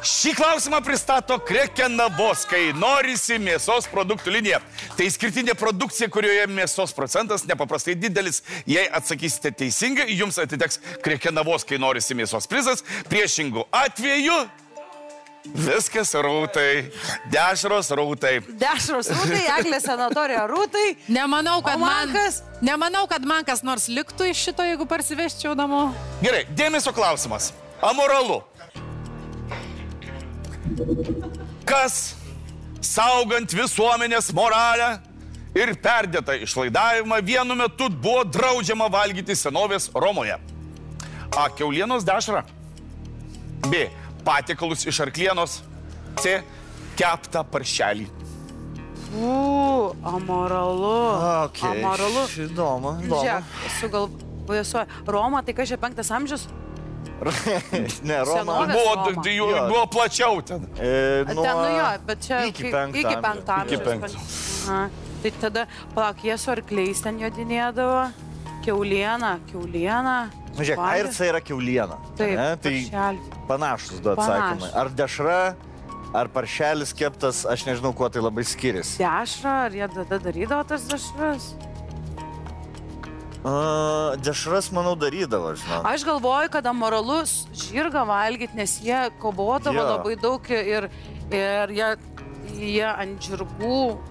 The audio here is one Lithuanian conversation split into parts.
Šį klausimą pristato Krekenavos, kai norisi mėsos produktų linija. Tai skirtinė produkcija, kurioje mėsos procentas nepaprastai didelis. Jei atsakysite teisingai, jums atiteks Krekenavos, kai norisi mėsos prizas. Priešingų atveju viskas rūtai. Dešros rūtai. Dešros rūtai, Eglės sanatorija rūtai. Nemanau, kad man kas nors liktų iš šito, jeigu parsiveščiau namo. Gerai, dėmesio klausimas. Amoralu. Kas, saugant visuomenės moralę ir perdėtą išlaidavimą, vienu metu buvo draudžiama valgyti senovės Romoje? A. Kiaulienos dešrą. B. Patiekalus iš arklienos. C. Keptą paršelį. Amoralu. Amoralu. Įdomu. Žiūrėk, sugalvoju. Roma, tai kas čia 5 amžius? Ne, Roma. Buvo plačiau ten. Ten, nu jo, bet čia iki 5 amžiaus. Tai tada, palauk, jie su arkliais ten jodinėdavo. Kiauliena. Žiūrėk, airca yra kiauliena. Taip, tai panašus du atsakymai. Ar dešra, ar paršelis keptas, aš nežinau, kuo tai labai skiriasi. Dešra, ar jie tada darydavo tas dešras? Dešras, manau, darydavo, žinau. Aš galvoju, kad amoralus žirgą valgyti, nes jie kovodavo labai daug ir jie ant žirgų...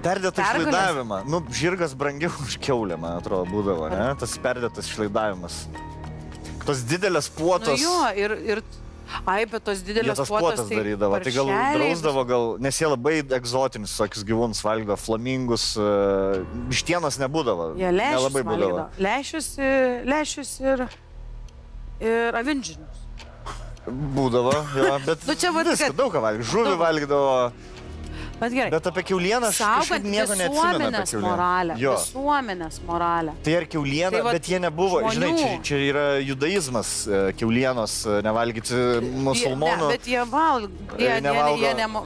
Perdėtą išlaidavimą. Nu, žirgas brangiau už kiaulę, man atrodo, būdavo, ne? Tas perdėtas išlaidavimas. Tos didelės puotos... Nu jo, ir... Ai, bet tos didelės puotos tai darydavo. Tai gal drausdavo, nes jie labai egzotinius tokius gyvūnus valgydavo, flamingus, vištienos nebūdavo. Jie lęšius valgydavo. Lęšius ir avinžinius. Būdavo, jo, bet viską daug ką valgydavo. Žuvį valgydavo. Bet apie kiaulieną aš kažkaip nieko neatsimenu apie kiaulieną. Visuomenės moralę. Tai ar kiauliena, bet jie nebuvo, žinai, čia yra judaizmas kiaulienos nevalgyti musulmonų. Bet jie valgo,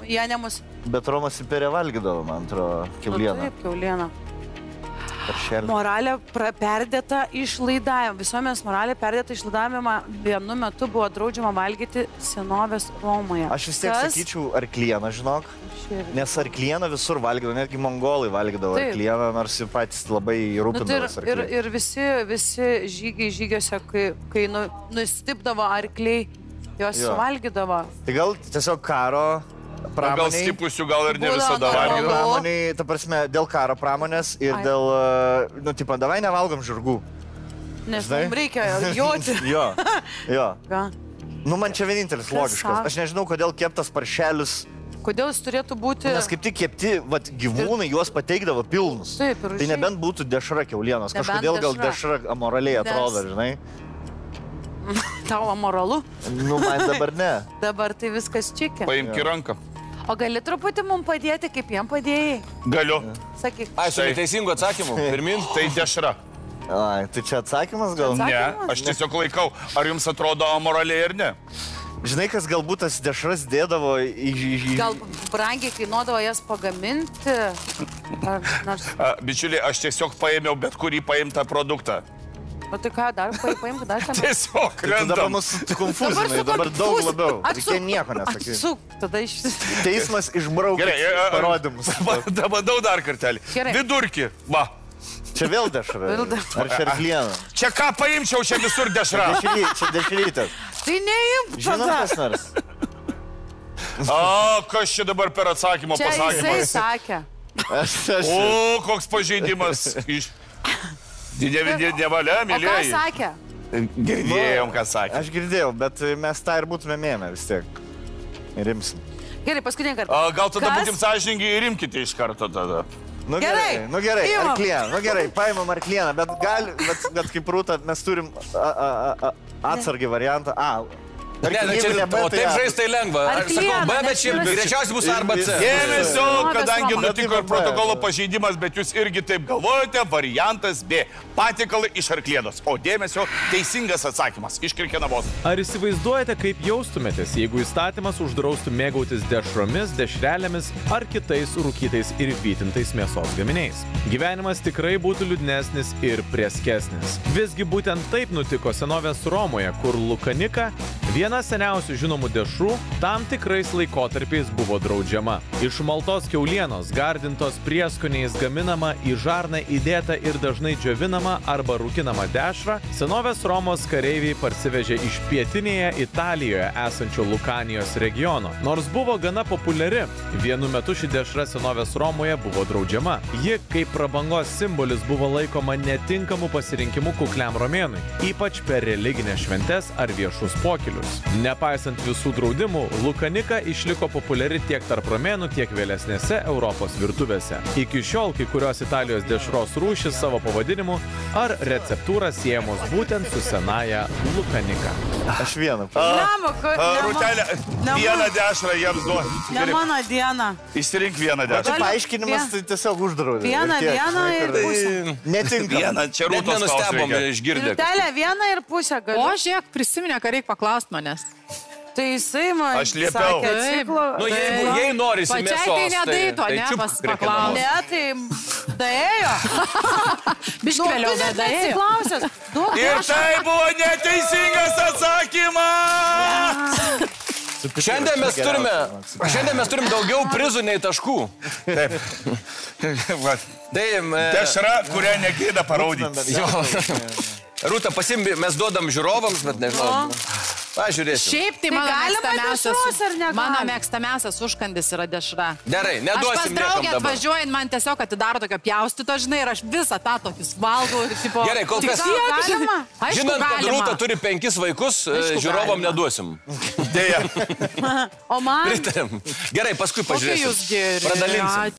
jie nemus... Bet Romos imperija valgydavo, man atrodo, kiaulieną. Taip, kiaulieną. Moralė perdėta išlaidavimą. Visuomenės moralė perdėta išlaidavimą vienu metu buvo draudžiama valgyti senovės Romoje. Aš vis tiek sakyčiau arklieną, žinok. Nes arklieną visur valgydavo, netgi mongolai valgydavo arklieną, nors ir patys labai rūpindavosi arklieną. Ir visi žygiuose, kai nustipdavo arkliai, jos suvalgydavo. Tai gal tiesiog karo... Gal stipusių, gal ir ne visada valgydavo. Pramoniai, ta prasme, dėl karo pramonės ir dėl, nu, tipo, davai nevalgom žirgų. Nes mums reikia joti. Jo. Nu, man čia vienintelis logiškas. Aš nežinau, kodėl keptas paršelis. Kodėl jis turėtų būti... Nes kaip tik kepti, gyvūnai juos pateikdavo pilnus. Taip, ir tai nebent būtų dešra kiaulienos. Kažkodėl gal dešra amoraliai atrodo, žinai. Tau amoralu? Nu, man dabar ne. Dabar tai viskas čikia. Paimk į ranką. O gali truputį mums padėti, kaip jiem padėjai? Galiu. Sakyk. Aš turiu teisingų atsakymų. Pirmin, tai dešra. Ai, tai čia atsakymas gal? Ne, aš tiesiog laikau. Ar jums atrodo amoraliai ar ne? Žinai, kas galbūt tas dešras dėdavo į... Gal brangiai kainuodavo jas pagaminti? Bičiuliai, aš tiesiog paėmiau bet kurį paimtą produktą. O tai ką, dar paimk, dar ką? Tiesiog krendam. Dabar mus konfuzinai, dabar daug labiau. Reikia nieko nesakyti. Atsuk, tada iš... Teismas išbraukė parodymus. Bandau dar kartelį. Vidurkį, va. Čia vėl dešra. Ar čia arklieną? Čia ką paimčiau, čia visur dešra. Čia dešrytės. Tai neimk tada. Žinot kas nors? Kas čia dabar per atsakymą pasakymą? Čia jisai sakė. O, koks pažeidimas. Nevalia, mylėjai. O ką sakė? Girdėjom, ką sakė. Aš girdėjau, bet mes tą ir būtume mėmę vis tiek. Ir imsim. Gerai, paskutinį kartą. Gal tada būkim sąžiningi ir imkite iš karto tada. Nu gerai, arklieną. Nu gerai, paimam arklieną, bet kaip Rūta, mes turim atsargį variantą. Ne, o taip žaisti tai lengva. Aš sakau B, bet šiaip greičiausiai bus arba C. Dėmesio, kadangi nutiko ir protokolo pažeidimas, bet jūs irgi taip galvojate, variantas B. Patiekalai iš arklienos. O dėmesio, teisingas atsakymas iš Krekenavos. Ar įsivaizduojate, kaip jaustumėtės, jeigu įstatymas uždraustų mėgautis dešromis, dešrelėmis ar kitais rūkytais ir vytintais mėsos gaminiais? Gyvenimas tikrai būtų liūdnesnis ir prieskesnis. Visgi būtent taip nutiko senovės Romoje, kur Lukanika Viena seniausių žinomų dešrų tam tikrais laikotarpiais buvo draudžiama. Iš maltos kiaulienos, gardintos prieskoniais gaminama į žarną įdėta ir dažnai džiovinama arba rūkinama dešrą, senovės Romos kareiviai parsivežė iš pietinėje Italijoje esančio Lukanijos regiono. Nors buvo gana populiari, vienu metu ši dešra senovės Romoje buvo draudžiama. Ji, kaip prabangos simbolis, buvo laikoma netinkamu pasirinkimu kukliam romėnui, ypač per religinės šventes ar viešus pokylius. Nepaisant visų draudimų, lukanika išliko populiari tiek tarp romėnų, tiek vėlesnėse Europos virtuvėse. Iki šiol kai kurios Italijos dešros rūšis savo pavadinimu ar receptūrą siejamos būtent su senaja lukanika. Aš vieną. Rūtelė, vieną dešrą jiems duoti. Ne mano diena. Išsirink vieną dešrą. Paaiškinimas tai tiesiog uždraudė. Vieną ir pusę. Netinka. Vieną, čia Rūtos nustebom išgirdę. Rūtelė, vieną ir pusę galiu. O, žiūrėk, prisiminė, ką reikia paklausti manęs. Tai jisai man Aš liepiau. sakė ciklo. Nu, jei norisi mėsos, Pačiai tai nedaito, ne, paklausė. Ne, tai daėjo. Biškvėliau, bet daėjo. Ir tai buvo neteisingas atsakymas! Šiandien mes turime daugiau prizų nei taškų. Taip. Dešra, kurią negėda parodyti. Rūta, mes duodam žiūrovams, bet nežinau. Pažiūrėsim. Šiaip tai mano mėgstamiausias užkandis yra dešra. Gerai, neduosim niekam dabar. Aš pas draugę atvažiuojant, man tiesiog atidaro tokio pjaustyto, žinai, ir aš visą tą tokius valgau. Gerai, kol kas. Žinant, kad Rūta turi 5 vaikus, žiūrovam neduosim. Dėja. O man? Pritarėm. Gerai, paskui pažiūrėsim. Kokie jūs geri. Pradalinsim.